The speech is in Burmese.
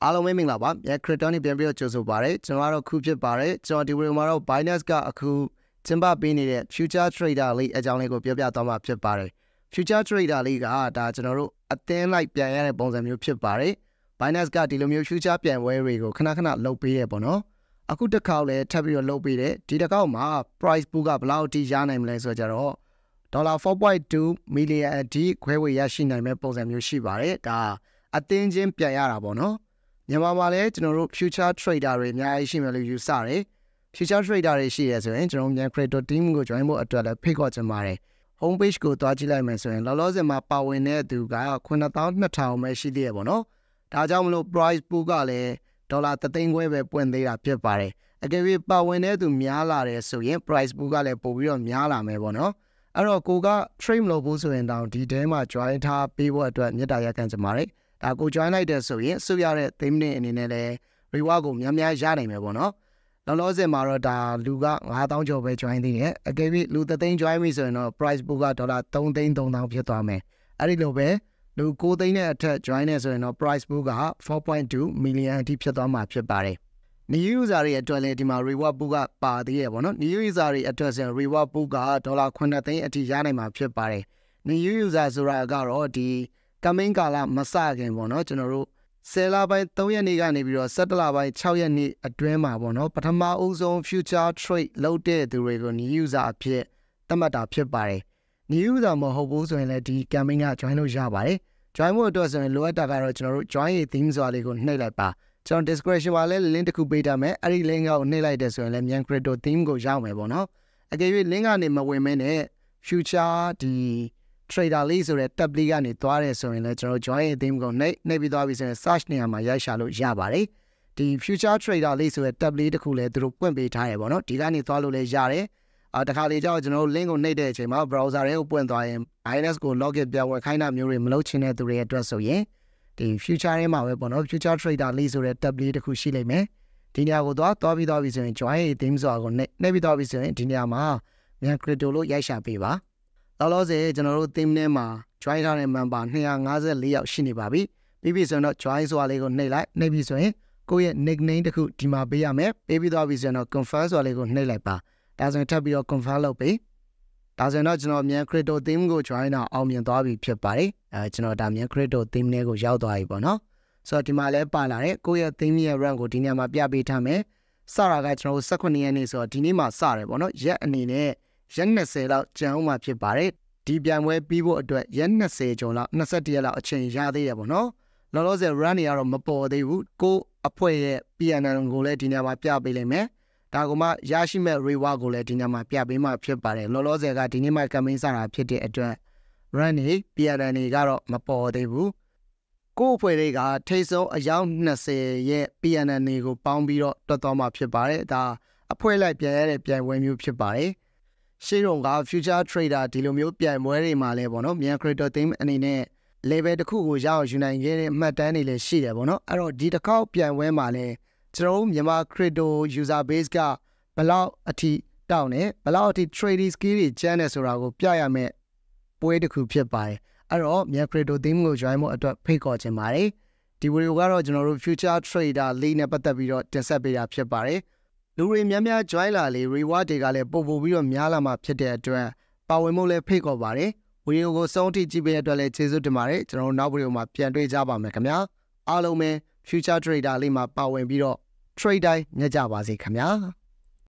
အားလုံးပဲမင်္ဂလာပါမြန်ခရစ်တိုနဲ့ပြန်ပြီးတော့ကြိုဆိုပါရစေကျွန်တော်ကတော့ခုဖြစ်ပါတယ်ကျွန်တော်ဒီဗီဒီယိုမှာတော့ Binance ကအခုကျင်းပပေးနေတဲ့ Future Trader လေးအကြောင်းလေးကိုပြောပြသွားမှာဖြစ်ပါတယ် Future Trader လေးကဒါကျွန်တော်တို့အသင်းလိုက်ပြန်ရတဲ့ပုံစံမျိုးဖြစ်ပါတယ် Binance ကဒီလိုမျိုး Future ပြန်ပွဲတွေကိုခဏခဏလုပ်ပေးရပေါ့နော်အခုတစ်ခေါက်လည်းထပ်ပြီးတော့လုပ်ပေးတယ်ဒီတစ်ခေါက်မှာ price pool ကဘယ်လောက်အထိရနိုင်မလဲဆိုတော့ $4.2 million အထိခွဲဝေရရှိနိုင်မဲ့ပုံစံမျိုးရှိပါတယ်ဒါအသင်းချင်းပြန်ရတာပေါ့နော်မြန်မာမှာလည်းကျွန်တော်တို့ future trader တွေအများကြီးရှိမယ်လို့ယူဆတယ် future trader တွေရှိရဆိုရင်ကျွန်တော်မြန် crypto team ကို join ဖို့အတွက်လည်းဖိတ်ခေါ်ချင်ပါတယ် home page ကိုတွားကြည့်လိုက်မယ်ဆိုရင်လောလောဆယ်မှာပါဝင်တဲ့သူက92,000ပဲရှိသေးရပေါ့နော်ဒါကြောင့်မလို့ price pool ကလည်း$3,000ပဲပွင့်သေးတာဖြစ်ပါတယ်အကယ်၍ပါဝင်တဲ့သူများလာတယ်ဆိုရင် price pool ကလည်းပို့ပြီးတော့များလာမယ်ပေါ့နော်အဲ့တော့ကိုက trade မလုပ်ဘူးဆိုရင်တောင်ဒီထဲမှာ join ထားပေးဖို့အတွက်မြတ်တာရက်ခံချင်ပါတယ်ဒါကို join လိုက်တဲ့ဆိုရင်စုရတဲ့ theme နဲ့အနေနဲ့လည်း reward ကိုများများရနိုင်မယ်ပေါ့နော်လောလောဆယ်မှာတော့ဒါလူက9,000ကျော်ပဲ join သေးတယ်အကယ်၍လူ3,000 join ပြီဆိုရင်တော့ price pool က$3,300ဖြစ်သွားမယ်အဲ့ဒီလိုပဲလူ9,000နဲ့အထက် join နေဆိုရင်တော့ price pool က$4.2 million အထိဖြစ်သွားမှာဖြစ်ပါတယ်new user တွေအတွက်လည်းဒီမှာ reward pool ကပါသေးရပေါ့နော် new user တွေအတွက်ဆိုရင် reward pool က$9,000 အထိရနိုင်မှာဖြစ်ပါတယ် new user ဆိုတာကတော့ဒီcoming ကာလမစခင်ပေါ့နော်ကျွန်တော်တို့10လပိုင်း3ရက်နေ့ကနေပြီးတော့17လပိုင်း6ရက်နေ့အတွင်းမှာပေါ့နော်ပထမအဦးဆုံး future trade လုပ်တဲ့သူတွေကို new user အဖြစ်သတ်မှတ်တာဖြစ်ပါတယ် new user မဟုတ်ဘူးဆိုရင်လည်းဒီ coming က join လို့ရပါတယ် join ဖို့အတွက်ဆိုရင်လိုအပ်တာကတော့ကျွန်တော်တို့ join ရေး theme ဆိုတာလေးကိုနှိပ်လိုက်ပါကျွန်တော် description မှာလည်း link တစ်ခုပေးထားမယ်အဲ့ဒီ link ကိုနှိပ်လိုက်တဲ့ဆိုရင်လည်း myancrypto theme ကိုရောက်မယ်ပေါ့နော်အကယ်၍ link ကနေမဝင်မဲနဲ့ future ဒီ trader လေးဆိုတဲ့ tab လေးကနေသွားတယ်ဆိုရင်လည်းကျွန်တော် join ရေး theme ကိုနှိပ်ပြီးသွားပြီဆိုရင် search နေရာမှာရိုက်ရှာလို့ရပါတယ်ဒီ future trader လေးဆိုတဲ့ tab လေးတစ်ခုလည်းသူတို့ပွင့်ပေးထားရပေါ့နော်ဒီကနေသွားလို့လည်းရတယ်တခါလေကြောက်ကျွန်တော်တို့ link ကိုနှိပ်တဲ့အချိန်မှာ browser တွေကိုပွင့်သွားရင် Binance ကို login ပြန်ဝင်ခိုင်းတာမျိုးတွေမလုပ်ချင်တဲ့သူတွေအတွက်ဆိုရင်ဒီ future ထဲမှာပဲပေါ့နော် future trader လေးဆိုတဲ့ tab လေးတစ်ခုရှိလိမ့်မယ်ဒီနေရာကိုသွားပြီးဆိုရင် join ရေး theme ဆိုတာကိုနှိပ်ပြီးသွားပြီဆိုရင်ဒီနေရာမှာမြန် crypto လို့ရိုက်ရှာပေးပါလောလောဆယ်ကျွန်တော်တို့ theme ထဲမှာ join ထားတဲ့ member 254ယောက်ရှိနေပါပြီပြီးပြီဆိုရင်တော့ join ဆိုတာလေးကိုနှိပ်ပြီဆိုရင်ကိုယ့်ရဲ့ nickname တစ်ခုဒီမှာပေးရမယ်ပေးပြီးသွားပြီဆိုရင်တော့ confirm ဆိုတာလေးကိုနှိပ်လိုက်ပါဒါဆိုရင်ထပ်ပြီးတော့ confirm လုပ်ပေးဒါဆိုရင်တော့ကျွန်တော်မြန် crypto theme ကို join တာအောင်မြင်သွားပြီဖြစ်ပါတယ်ကျွန်တော်ဒါမြန် crypto theme နဲ့ကိုရောက်သွားပြီပေါ့နော်ဆိုတော့ဒီမှာလည်းပါလာတယ်ကိုယ့်ရဲ့ theme ရဲ့ rank ကိုဒီနေရာမှာပြပေးထားမယ်စတာကကျွန်တော်တို့18ရက်နေ့ဆိုတော့ဒီနေ့မှာစတယ်ပေါ့နော်ရက်အနေနဲ့ရက်20လောက်ကျန်အောင်မှာဖြစ်ပါတယ်ဒီပြန်ပွဲပြီးဖို့အတွက်ရက်20ကျော်လောက်21ရက်လောက်အချိန်ရသေးတယ်ပေါ့နော်လောလောဆယ် run တွေကတော့မပေါ်သေးဘူးကိုအဖွဲ့ရဲ့ PNL ကိုလည်းဒီနေရာမှာပြပေးလိမ့်မယ်ဒါကမှရရှိမဲ့ reward ကိုလည်းဒီနေရာမှာပြပေးမှဖြစ်ပါတယ်လောလောဆယ်ကဒီနေ့မှ campaign စတာဖြစ်တဲ့အတွက် run တွေ PNL တွေကတော့မပေါ်သေးဘူးကိုအဖွဲ့တွေကထိတ်ဆုံးအယောက်20ရဲ့ PNL တွေကိုပေါင်းပြီးတော့တွတ်သွားမှာဖြစ်ပါတယ်ဒါအဖွဲ့လိုက်ပြန်ရတဲ့ပြန်ပွဲမျိုးဖြစ်ပါတယ်ရှေ့တော့က future trader ဒီလိုမျိုးပြန်ပွဲတွေမှာလဲပေါ့နော်မြန် crypto theme အနေနဲ့ level တစ်ခုကိုရအောင်ယူနိုင်ခဲ့တဲ့မှတ်တမ်းတွေလည်းရှိတယ်ပေါ့နော်အဲ့တော့ဒီတစ်ခေါက်ပြန်ပွဲမှာလဲကျွန်တော်တို့မြန်မာ crypto user base ကဘယ်လောက်အထိတောင်းနေဘယ်လောက်အထိ trading skill တွေကျန်းနေဆိုတာကိုပြရမယ်ပွဲတစ်ခုဖြစ်ပါတယ်အဲ့တော့မြန် crypto theme ကို join ဖို့အတွက်ဖိတ်ခေါ်ချင်ပါတယ်ဒီဗီဒီယိုကတော့ကျွန်တော်တို့ future trader လေးနဲ့ပတ်သက်ပြီးတော့တင်ဆက်ပေးတာဖြစ်ပါတယ်လူတွေများများ join လာလေ reward တွေကလည်းပို့ပြီးတော့များလာမှာဖြစ်တဲ့အတွက်ပါဝင်မှုလည်းဖိတ်ခေါ်ပါတယ်ဗီဒီယိုကိုစောင့်ကြည့်ကြည့်ပေးတဲ့အတွက်လည်းကျေးဇူးတင်ပါတယ်ကျွန်တော်တို့နောက်ဗီဒီယိုမှာပြန်တွေ့ကြပါမယ်ခင်ဗျာအားလုံးပဲ future trader လေးမှာပါဝင်ပြီးတော့ trade တိုင်းညက်ကြပါစေခင်ဗျာ